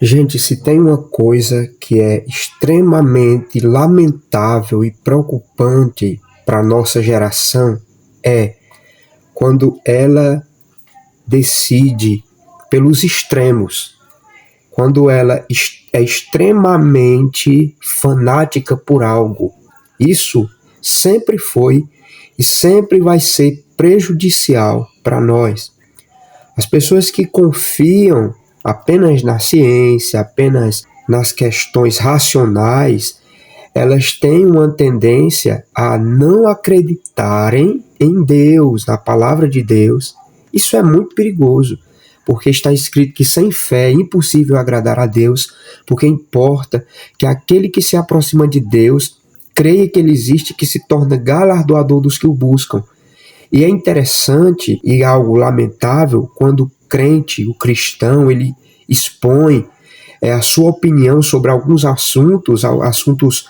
Gente, se tem uma coisa que é extremamente lamentável e preocupante para a nossa geração, é quando ela decide pelos extremos, quando ela é extremamente fanática por algo. Isso sempre foi e sempre vai ser prejudicial para nós. As pessoas que confiam apenas na ciência, apenas nas questões racionais, elas têm uma tendência a não acreditarem em Deus, na palavra de Deus. Isso é muito perigoso, porque está escrito que sem fé é impossível agradar a Deus, porque importa que aquele que se aproxima de Deus creia que Ele existe, que se torna galardoador dos que o buscam. E é interessante e algo lamentável quando o crente, o cristão, ele expõe a sua opinião sobre alguns assuntos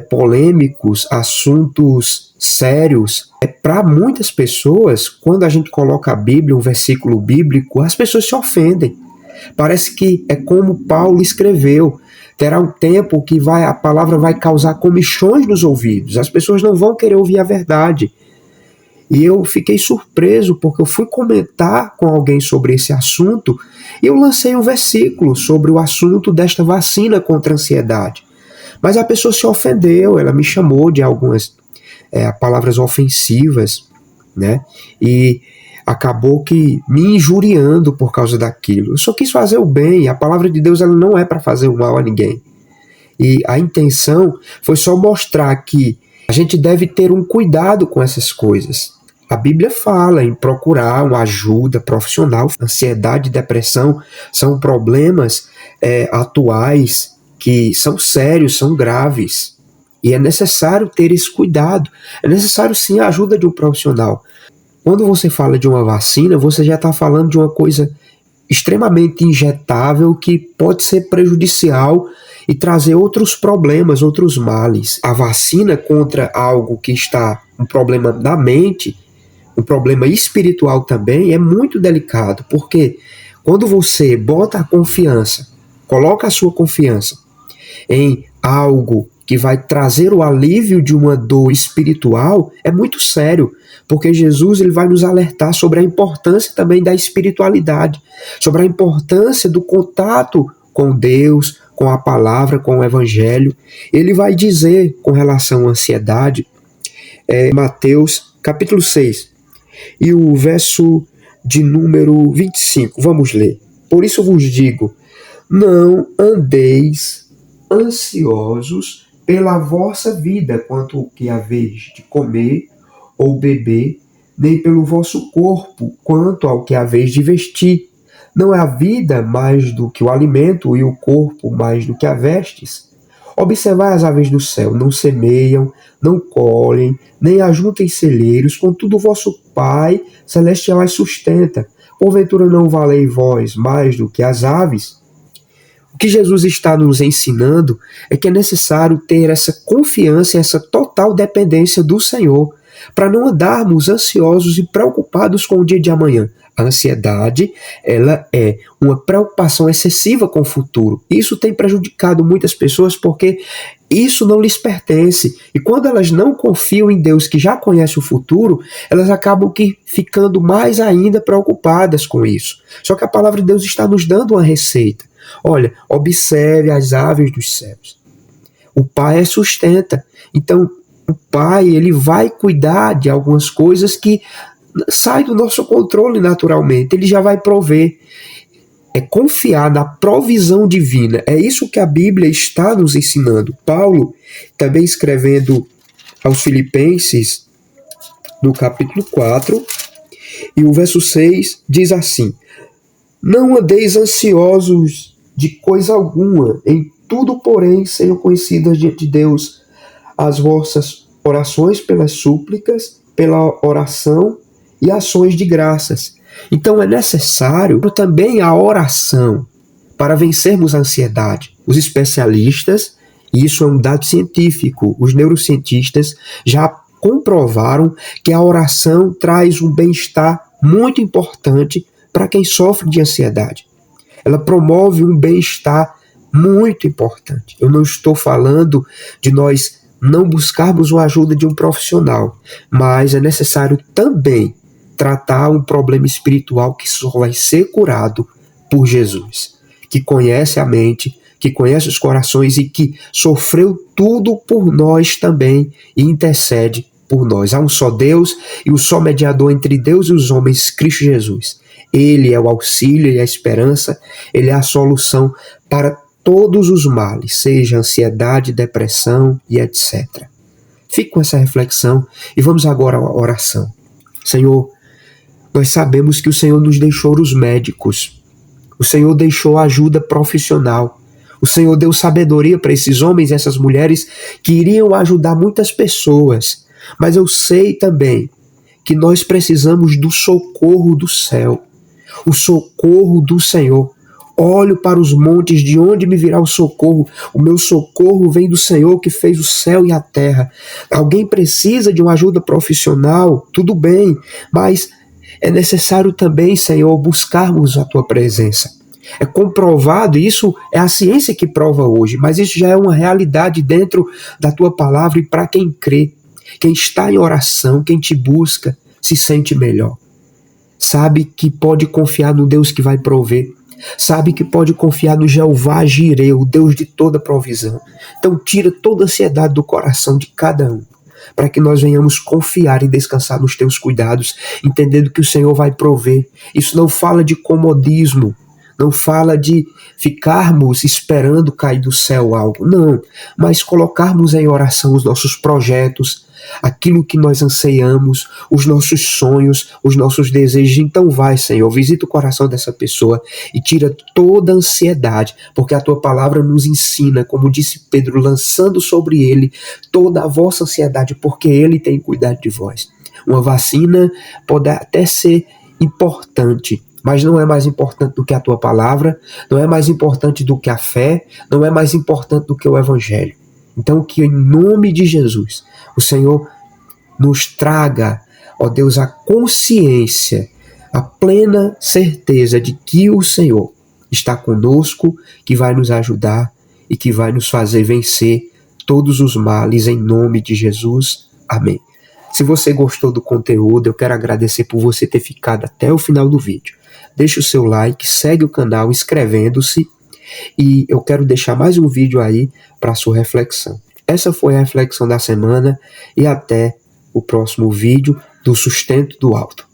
polêmicos, assuntos sérios. Para muitas pessoas, quando a gente coloca a Bíblia, um versículo bíblico, as pessoas se ofendem. Parece que é como Paulo escreveu. Terá um tempo que a palavra vai causar comichões nos ouvidos. As pessoas não vão querer ouvir a verdade. E eu fiquei surpreso porque eu fui comentar com alguém sobre esse assunto e eu lancei um versículo sobre o assunto desta vacina contra a ansiedade. Mas a pessoa se ofendeu, ela me chamou de algumas palavras ofensivas, né? E acabou que me injuriando por causa daquilo. Eu só quis fazer o bem, a palavra de Deus ela não é para fazer o mal a ninguém. E a intenção foi só mostrar que a gente deve ter um cuidado com essas coisas. A Bíblia fala em procurar uma ajuda profissional. Ansiedade e depressão são problemas atuais que são sérios, são graves. E é necessário ter esse cuidado. É necessário sim a ajuda de um profissional. Quando você fala de uma vacina, você já está falando de uma coisa extremamente injetável que pode ser prejudicial e trazer outros problemas, outros males. A vacina contra algo que está um problema na mente, um problema espiritual também, é muito delicado, porque quando você bota a confiança, coloca a sua confiança em algo que vai trazer o alívio de uma dor espiritual, é muito sério, porque Jesus ele vai nos alertar sobre a importância também da espiritualidade, sobre a importância do contato com Deus, com a palavra, com o evangelho. Ele vai dizer com relação à ansiedade, Mateus capítulo 6, e o verso de número 25, vamos ler. Por isso vos digo, não andeis ansiosos pela vossa vida, quanto o que haveis de comer ou beber, nem pelo vosso corpo, quanto ao que haveis de vestir. Não é a vida mais do que o alimento, e o corpo mais do que a vestes? Observai as aves do céu, não semeiam, não colhem, nem ajuntem celeiros, contudo o vosso Pai celestial as sustenta. Porventura não valei vós mais do que as aves? O que Jesus está nos ensinando é que é necessário ter essa confiança, essa total dependência do Senhor, para não andarmos ansiosos e preocupados com o dia de amanhã. A ansiedade, ela é uma preocupação excessiva com o futuro. Isso tem prejudicado muitas pessoas porque isso não lhes pertence. E quando elas não confiam em Deus, que já conhece o futuro, elas acabam ficando mais ainda preocupadas com isso. Só que a palavra de Deus está nos dando uma receita. Olha, observe as aves dos céus. O Pai as sustenta. Então, o Pai ele vai cuidar de algumas coisas que saem do nosso controle naturalmente. Ele já vai prover. É confiar na provisão divina. É isso que a Bíblia está nos ensinando. Paulo, também escrevendo aos Filipenses, no capítulo 4, e o verso 6, diz assim: não andeis ansiosos de coisa alguma, em tudo, porém, sejam conhecidas diante de Deus as vossas orações pelas súplicas, pela oração e ações de graças. Então é necessário também a oração para vencermos a ansiedade. Os especialistas, e isso é um dado científico, os neurocientistas já comprovaram que a oração traz um bem-estar muito importante para quem sofre de ansiedade. ela promove um bem-estar muito importante. Eu não estou falando de nós não buscarmos a ajuda de um profissional, mas é necessário também tratar um problema espiritual que só vai ser curado por Jesus, que conhece a mente, que conhece os corações e que sofreu tudo por nós também e intercede por nós. Há um só Deus e um só mediador entre Deus e os homens, Cristo Jesus. Ele é o auxílio, ele é a esperança, ele é a solução para todos os males, seja ansiedade, depressão e etc. Fique com essa reflexão e vamos agora à oração. Senhor, nós sabemos que o Senhor nos deixou os médicos, o Senhor deixou a ajuda profissional, o Senhor deu sabedoria para esses homens e essas mulheres que iriam ajudar muitas pessoas, mas eu sei também que nós precisamos do socorro do céu, o socorro do Senhor. Olho para os montes, de onde me virá o socorro? O meu socorro vem do Senhor que fez o céu e a terra. Alguém precisa de uma ajuda profissional? Tudo bem, mas é necessário também, Senhor, buscarmos a Tua presença. É comprovado, isso é a ciência que prova hoje, mas isso já é uma realidade dentro da Tua palavra e para quem crê, quem está em oração, quem Te busca, se sente melhor. Sabe que pode confiar no Deus que vai prover. Sabe que pode confiar no Jeová Jireh, o Deus de toda provisão. Então tira toda a ansiedade do coração de cada um, para que nós venhamos confiar e descansar nos teus cuidados, entendendo que o Senhor vai prover. Isso não fala de comodismo, não fala de ficarmos esperando cair do céu algo, não, mas colocarmos em oração os nossos projetos, aquilo que nós anseiamos, os nossos sonhos, os nossos desejos. Então vai, Senhor, visita o coração dessa pessoa e tira toda a ansiedade, porque a Tua palavra nos ensina, como disse Pedro, lançando sobre Ele toda a vossa ansiedade, porque Ele tem cuidado de vós. Uma vacina pode até ser importante, mas não é mais importante do que a Tua palavra, não é mais importante do que a fé, não é mais importante do que o Evangelho. Então que em nome de Jesus, o Senhor nos traga, ó Deus, a consciência, a plena certeza de que o Senhor está conosco, que vai nos ajudar e que vai nos fazer vencer todos os males em nome de Jesus. Amém. Se você gostou do conteúdo, eu quero agradecer por você ter ficado até o final do vídeo. Deixe o seu like, segue o canal inscrevendo-se e eu quero deixar mais um vídeo aí para sua reflexão. Essa foi a reflexão da semana e até o próximo vídeo do Sustento do Alto.